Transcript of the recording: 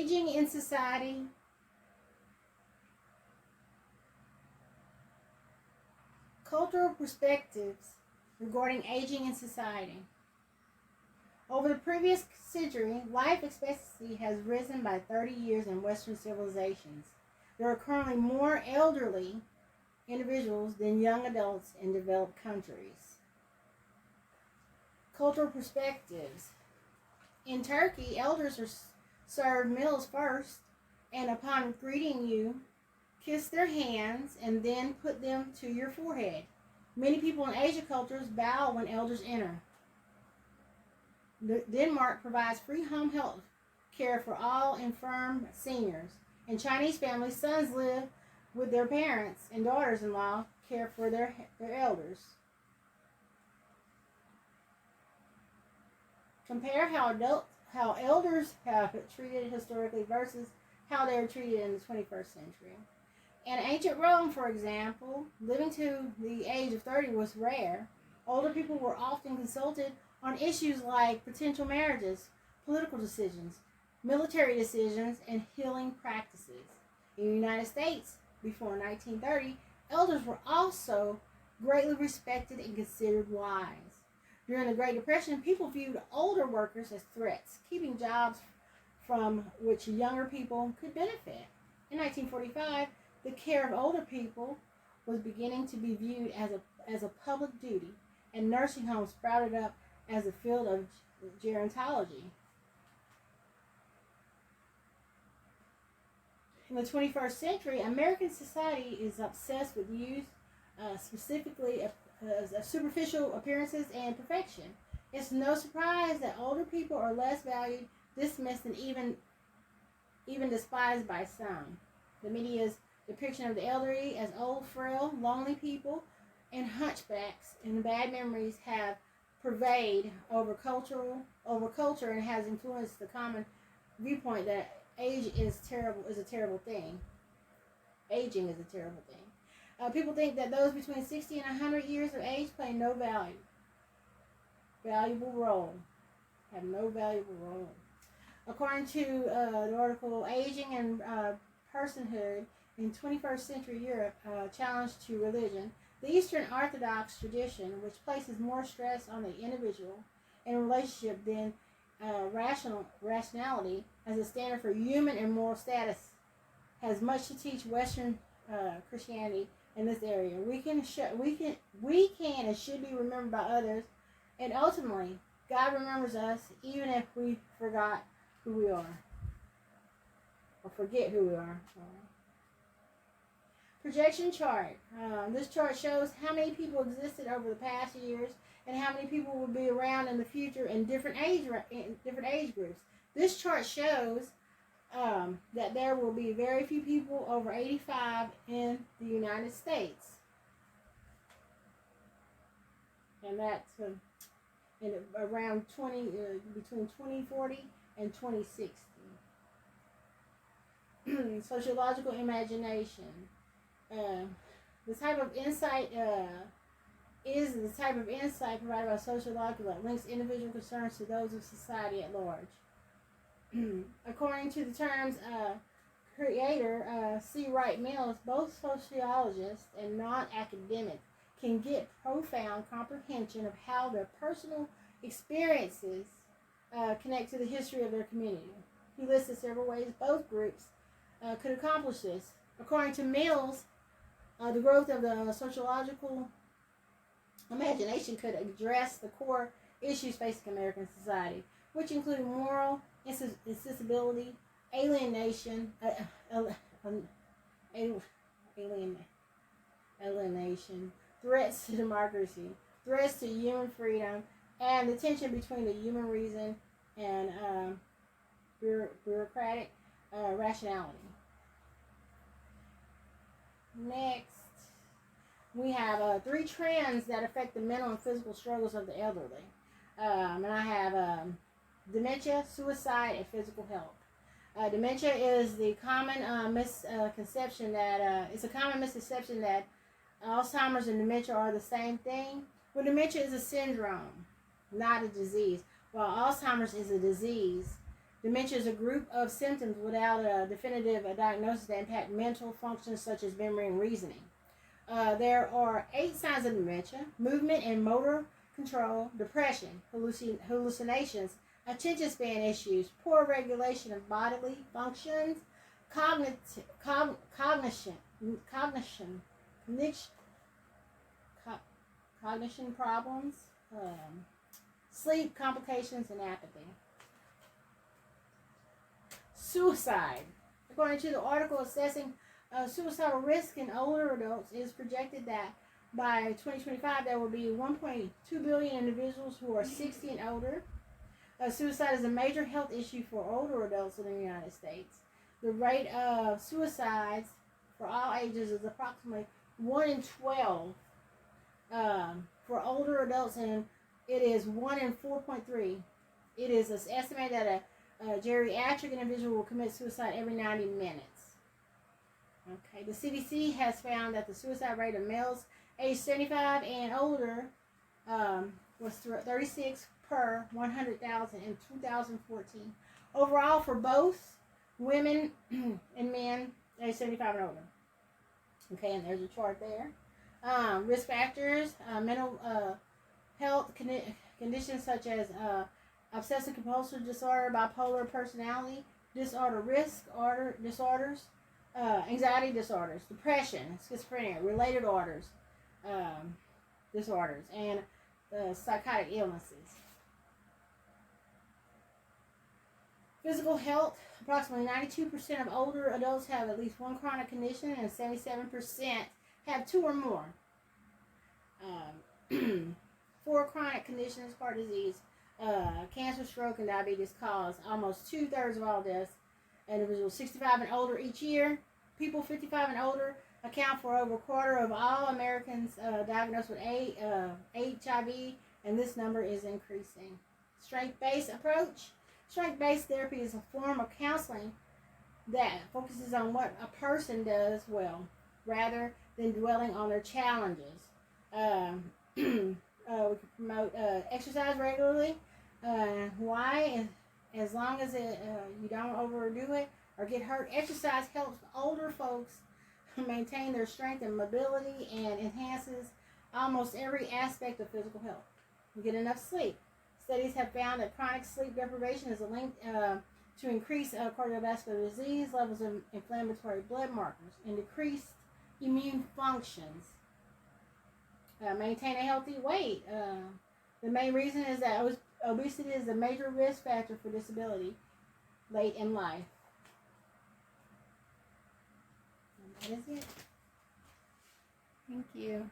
Aging in society. Cultural perspectives regarding aging in society. Over the previous century, life expectancy has risen by 30 years in Western civilizations. There are currently more elderly individuals than young adults in developed countries. Cultural perspectives. In Turkey, elders are served meals first, and upon greeting you, kiss their hands and then put them to your forehead. Many people in Asian cultures bow when elders enter. Denmark provides free home health care for all infirm seniors. In Chinese families, sons live with their parents, and daughters-in-law care for their elders. Compare how elders have treated historically versus how they are treated in the 21st century. In ancient Rome, for example, living to the age of 30 was rare. Older people were often consulted on issues like potential marriages, political decisions, military decisions, and healing practices. In the United States, before 1930, elders were also greatly respected and considered wise. During the Great Depression, people viewed older workers as threats, keeping jobs from which younger people could benefit. In 1945, the care of older people was beginning to be viewed as a public duty, and nursing homes sprouted up as a field of gerontology. In the 21st century, American society is obsessed with youth, specifically superficial appearances and perfection. It's no surprise that older people are less valued, dismissed, and even despised by some. The media's depiction of the elderly as old, frail, lonely people and hunchbacks and bad memories have pervade over culture and has influenced the common viewpoint that age is a terrible thing. Aging is a terrible thing. People think that those between 60 and 100 years of age play no valuable role. Have no valuable role. According to the article, Aging and Personhood in 21st Century Europe, Challenge to Religion, the Eastern Orthodox tradition, which places more stress on the individual and relationship than rationality as a standard for human and moral status, has much to teach Western Christianity in this area. We can and should be remembered by others, and ultimately, God remembers us even if we forgot who we are or forget who we are. Projection chart. This chart shows how many people existed over the past years and how many people will be around in the future in different age groups. This chart shows that there will be very few people over 85 in the United States, and that's in around between 2040 and 2060. Sociological imagination. The type of insight is the type of insight provided by sociological that links individual concerns to those of society at large. According to the terms creator C. Wright Mills, both sociologists and non-academics can get profound comprehension of how their personal experiences connect to the history of their community. He listed several ways both groups could accomplish this. According to Mills, the growth of the sociological imagination could address the core issues facing American society, which include moral accessibility, alienation, threats to democracy, threats to human freedom, and the tension between the human reason and bureaucratic rationality. Next, we have 3 trends that affect the mental and physical struggles of the elderly. And I have dementia, suicide, and physical health. Dementia is the common misconception that it's a common misconception that Alzheimer's and dementia are the same thing. Well, dementia is a syndrome, not a disease. While Alzheimer's is a disease, Dementia is a group of symptoms without a definitive diagnosis that impact mental functions such as memory and reasoning. There are 8 signs of dementia: movement and motor control, depression, hallucinations, attention span issues, poor regulation of bodily functions, cognition, cognition problems, sleep complications, and apathy. Suicide. According to the article assessing suicidal risk in older adults, it is projected that by 2025 there will be 1.2 billion individuals who are 60 and older. Suicide is a major health issue for older adults in the United States. The rate of suicides for all ages is approximately 1 in 12 for older adults, and it is 1 in 4.3. It is estimated that a geriatric individual will commit suicide every 90 minutes. Okay, the CDC has found that the suicide rate of males aged 75 and older was 36 per 100,000 in 2014. Overall, for both women and men aged 75 and older. Okay, and there's a chart there. Risk factors: mental health conditions such as obsessive compulsive disorder, bipolar personality disorder, risk disorders, anxiety disorders, depression, schizophrenia, related disorders, and psychotic illnesses. Physical health: approximately 92% of older adults have at least one chronic condition, and 77% have 2 or more. 4 chronic conditions: heart disease, cancer, stroke, and diabetes cause almost 2/3 of all deaths. Individuals 65 and older each year. People 55 and older account for over a quarter of all Americans diagnosed with HIV, and this number is increasing. Strength-based approach. Strength-based therapy is a form of counseling that focuses on what a person does well, rather than dwelling on their challenges. We can promote exercise regularly. Why? As long as you don't overdo it or get hurt. Exercise helps older folks maintain their strength and mobility and enhances almost every aspect of physical health. You get enough sleep. Studies have found that chronic sleep deprivation is linked to increased cardiovascular disease, levels of inflammatory blood markers, and decreased immune functions. Maintain a healthy weight. The main reason is that obesity is a major risk factor for disability late in life. And that is it. Thank you.